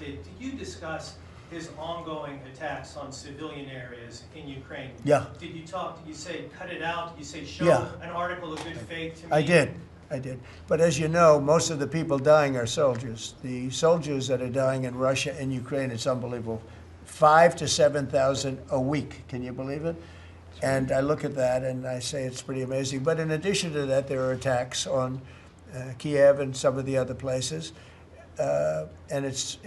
did you discuss his ongoing attacks on civilian areas in Ukraine? Yeah. Did you say cut it out? Did you say show Yeah. an article of good faith to me? I did. But as you know, most of the people dying are soldiers. The soldiers that are dying in Russia and Ukraine, it's unbelievable. 5,000 to 7,000 a week. Can you believe it? And I look at that and I say it's pretty amazing. But in addition to that, there are attacks on Kiev and some of the other places. And it's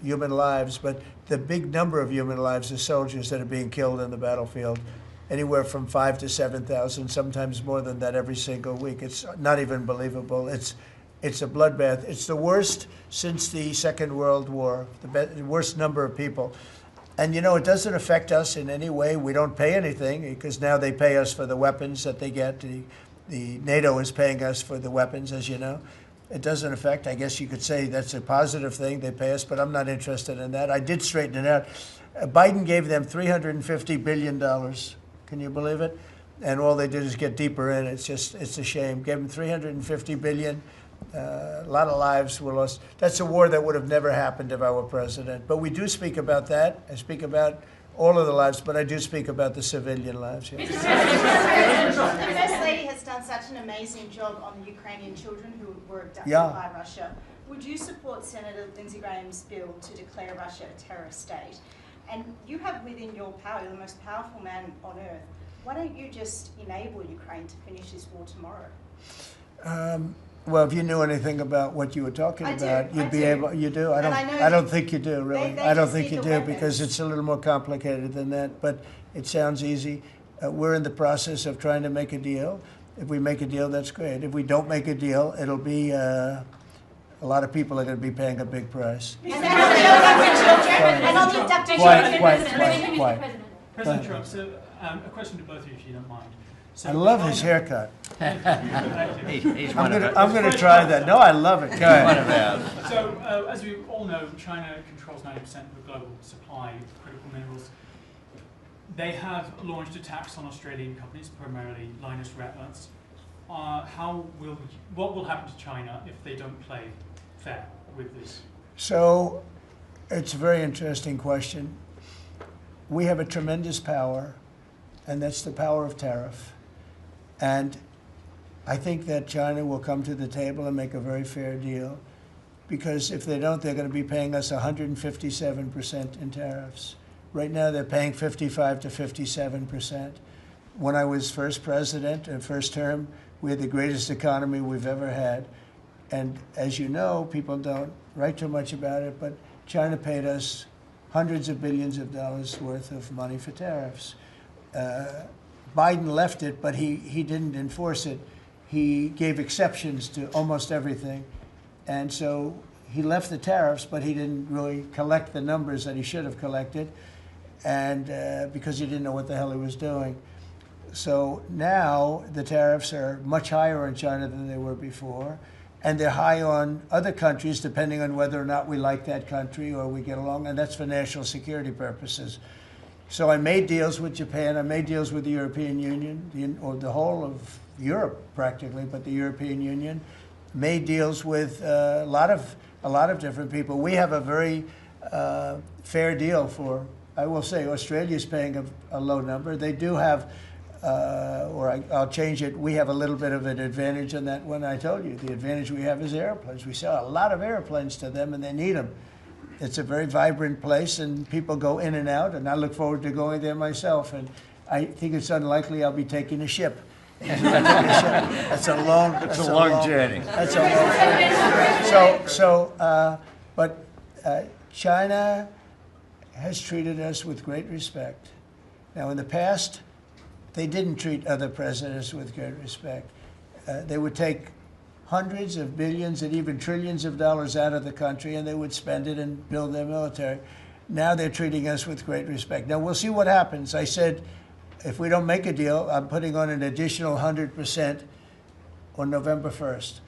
human lives, but the big number of human lives are soldiers that are being killed in the battlefield. Anywhere from 5,000 to 7,000, sometimes more than that every single week. It's not even believable. It's a bloodbath. It's the worst since the Second World War, the worst number of people. And, you know, it doesn't affect us in any way. We don't pay anything because now they pay us for the weapons that they get. The NATO is paying us for the weapons, as you know. It doesn't affect. I guess you could say that's a positive thing. They pay us, but I'm not interested in that. I did straighten it out. Biden gave them $350 billion. Can you believe it? And all they did is get deeper in. It's a shame. Gave them $350 billion. A lot of lives were lost. That's a war that would have never happened if I were president. But we do speak about that. I speak about all of the lives, but I do speak about the civilian lives. Yeah. The First Lady has done such an amazing job on the Ukrainian children who were abducted by Russia. Would you support Senator Lindsey Graham's bill to declare Russia a terrorist state? And you have within your power, you're the most powerful man on earth. Why don't you just enable Ukraine to finish this war tomorrow? Well, if you knew anything about what you were talking about, you'd be able. You do? I don't think you do, really. I don't think you do because it's a little more complicated than that. But it sounds easy. We're in the process of trying to make a deal. If we make a deal, that's great. If we don't make a deal, it'll be a lot of people are going to be paying a big price. And on the abducted children. Quiet. President Trump, so a question to both of you, if you don't mind. So I love his haircut. He's I'm going to try that. No, I love it. Go ahead. So, as we all know, China controls 90% of the global supply of critical minerals. They have launched attacks on Australian companies, primarily Lynas Rare Earths. What will happen to China if they don't play fair with this? So, it's a very interesting question. We have a tremendous power, and that's the power of tariff. And I think that China will come to the table and make a very fair deal, because if they don't, they're going to be paying us 157% in tariffs. Right now, they're paying 55 to 57%. When I was first president, first term, we had the greatest economy we've ever had. And as you know, people don't write too much about it, but China paid us hundreds of billions of dollars worth of money for tariffs. Biden left it, but he didn't enforce it. He gave exceptions to almost everything. And so he left the tariffs, but he didn't really collect the numbers that he should have collected, and because he didn't know what the hell he was doing. So now the tariffs are much higher on China than they were before, and they're high on other countries depending on whether or not we like that country or we get along, and that's for national security purposes. So I made deals with Japan, I made deals with the European Union, or the whole of Europe practically, but the European Union, made deals with a lot of different people. We have a very fair deal for, I will say, Australia's paying a low number. They do have, I'll change it, we have a little bit of an advantage on that one. I told you, the advantage we have is airplanes. We sell a lot of airplanes to them and they need them. It's a very vibrant place and people go in and out, and I look forward to going there myself. And I think it's unlikely I'll be taking a ship. That's a long journey. That's a long but China has treated us with great respect. Now, in the past, they didn't treat other presidents with great respect. They would take hundreds of billions and even trillions of dollars out of the country, and they would spend it and build their military. Now they're treating us with great respect. Now, we'll see what happens. I said, if we don't make a deal, I'm putting on an additional 100% on November 1st.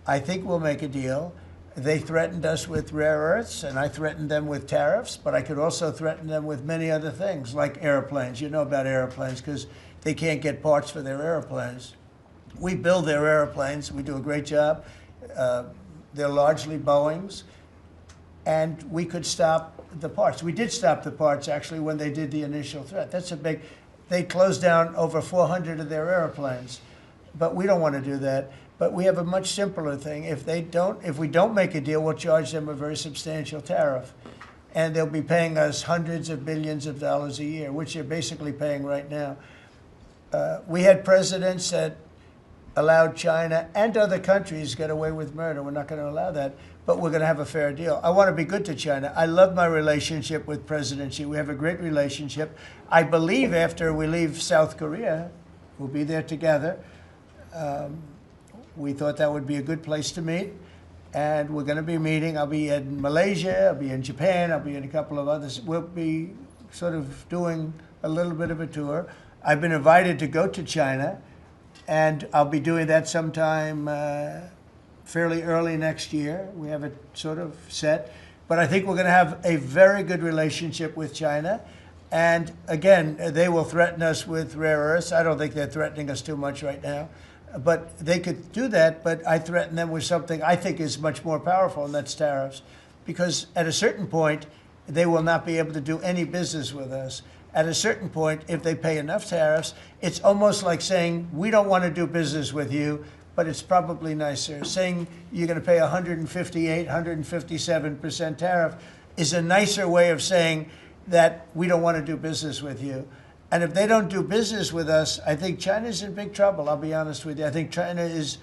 I think we'll make a deal. They threatened us with rare earths, and I threatened them with tariffs, but I could also threaten them with many other things, like airplanes. You know about airplanes, because they can't get parts for their airplanes. We build their airplanes. We do a great job. They're largely Boeings. and we could stop the parts. We did stop the parts, actually, when they did the initial threat. That's a big, they closed down over 400 of their airplanes. But we don't want to do that. But we have a much simpler thing. If we don't make a deal, we'll charge them a very substantial tariff. And they'll be paying us hundreds of billions of dollars a year, which they're basically paying right now. We had presidents that allowed China and other countries get away with murder. We're not going to allow that, but we're going to have a fair deal. I want to be good to China. I love my relationship with President Xi. We have a great relationship. I believe after we leave South Korea, we'll be there together. We thought that would be a good place to meet, and we're going to be meeting. I'll be in Malaysia, I'll be in Japan, I'll be in a couple of others. We'll be sort of doing a little bit of a tour. I've been invited to go to China, and I'll be doing that sometime fairly early next year. We have it sort of set. But I think we're going to have a very good relationship with China. And again, they will threaten us with rare earths. I don't think they're threatening us too much right now. But they could do that, but I threaten them with something I think is much more powerful, and that's tariffs. Because at a certain point, they will not be able to do any business with us. At a certain point, if they pay enough tariffs, it's almost like saying, we don't want to do business with you, but it's probably nicer. Saying you're going to pay 158, 157% tariff is a nicer way of saying that we don't want to do business with you. And if they don't do business with us, I think China's in big trouble, I'll be honest with you. I think China is,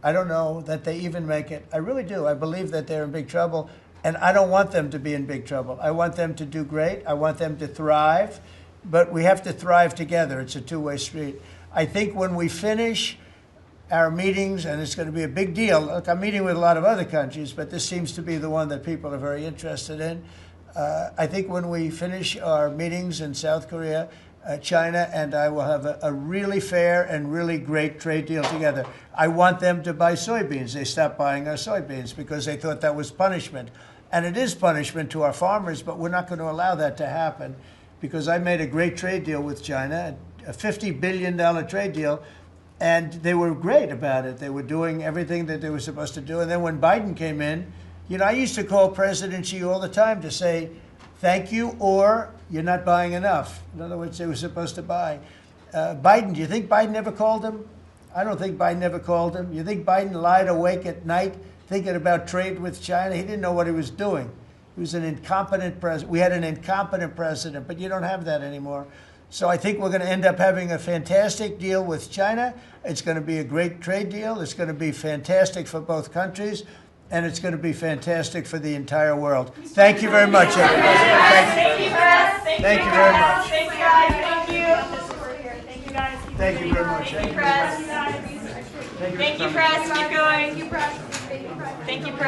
I don't know that they even make it. I really do. I believe that they're in big trouble. And I don't want them to be in big trouble. I want them to do great. I want them to thrive. But we have to thrive together. It's a two-way street. I think when we finish our meetings, and it's going to be a big deal. Look, I'm meeting with a lot of other countries, but this seems to be the one that people are very interested in. I think when we finish our meetings in South Korea, China and I will have a really fair and really great trade deal together. I want them to buy soybeans. They stopped buying our soybeans because they thought that was punishment. And it is punishment to our farmers, but we're not going to allow that to happen because I made a great trade deal with China, a $50 billion trade deal, and they were great about it. They were doing everything that they were supposed to do. And then when Biden came in, you know, I used to call President Xi all the time to say, thank you, or you're not buying enough. In other words, they were supposed to buy. Biden, do you think Biden ever called him? I don't think Biden ever called him. You think Biden lied awake at night thinking about trade with China? He didn't know what he was doing. He was an incompetent president. We had an incompetent president, but you don't have that anymore. So I think we're going to end up having a fantastic deal with China. It's going to be a great trade deal. It's going to be fantastic for both countries. And it's going to be fantastic for the entire world. Thank you very much, everybody. Thank you, Press. Thank you very much. Thank you, guys. Thank you. Thank you, guys. Thank you very much. Thank you, Press. Thank you, Press. Keep going. Thank you, Press. Thank you, Press.